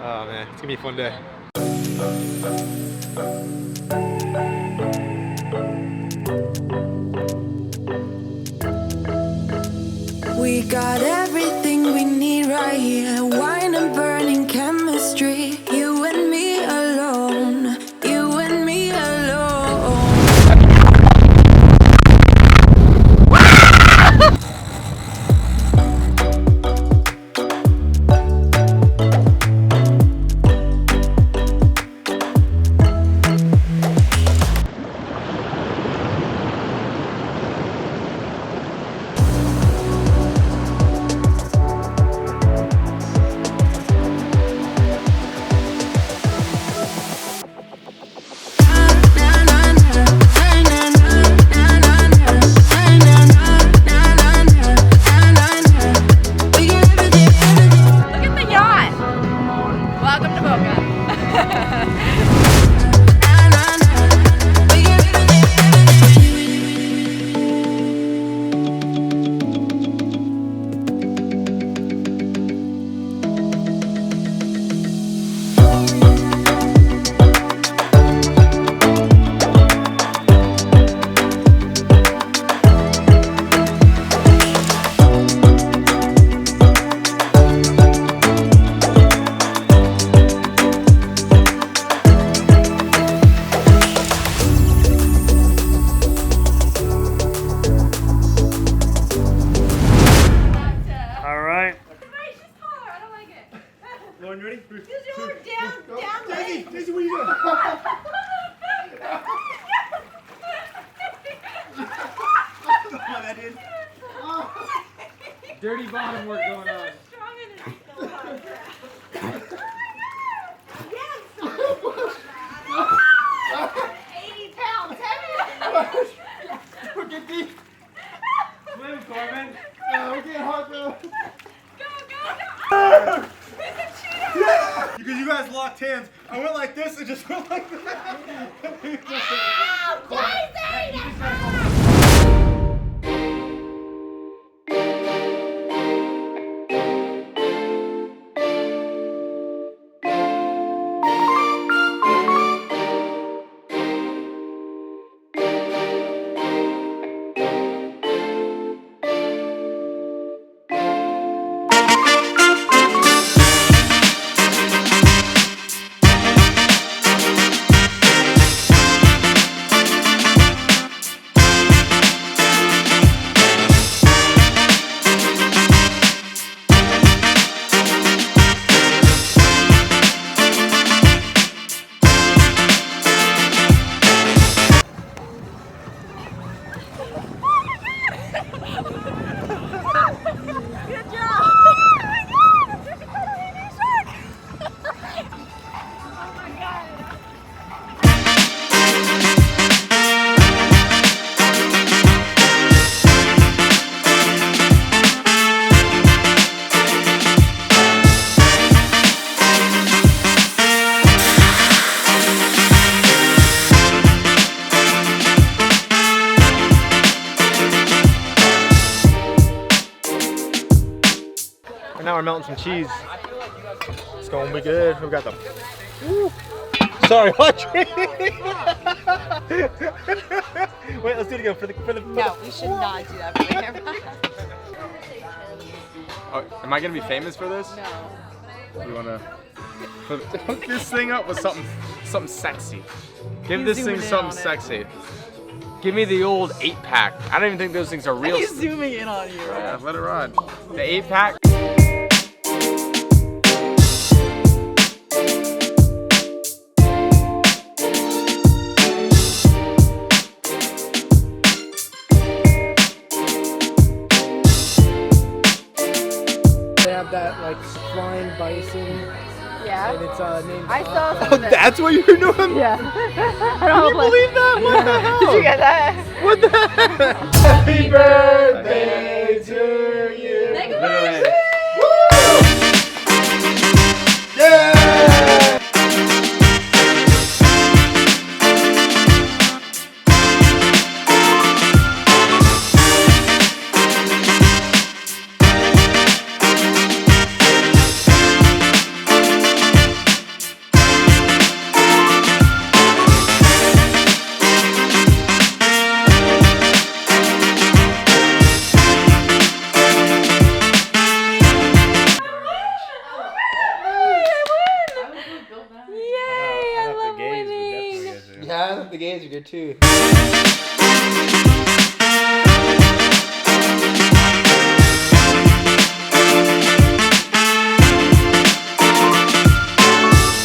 Oh man, it's gonna be a fun day. We got everything we need right here. Wine and burning chemistry. You and me alone. You and me alone. Welcome to Boca. Lauren, you ready? Because you were down. Daisy, what are you doing? Dirty bottom work going on. Yes! 80 pounds heavier. Look at these. Swim, Corbin. We're getting hot, bro. Go. Because you guys locked hands. I went like this and just went like that. And now we're melting some cheese. It's going to be good. We got the. Woo. Sorry, Audrey. Wait, let's do it again for the. No, we should not do that for the camera. Oh, am I gonna be famous for this? No. We wanna hook this thing up with something sexy. Give He's this thing zooming in something on it. sexy. Give me the old 8-pack. I don't even think those things are real. He's zooming in on you. Yeah, let it run. The 8-pack. They have that like flying bison, Yeah. and it's named. I saw Oh, that's what you're doing? Yeah. I don't Believe that? What the hell? Did you get that? What the heck? Happy birthday to you. Literally. Yeah! The games are good too.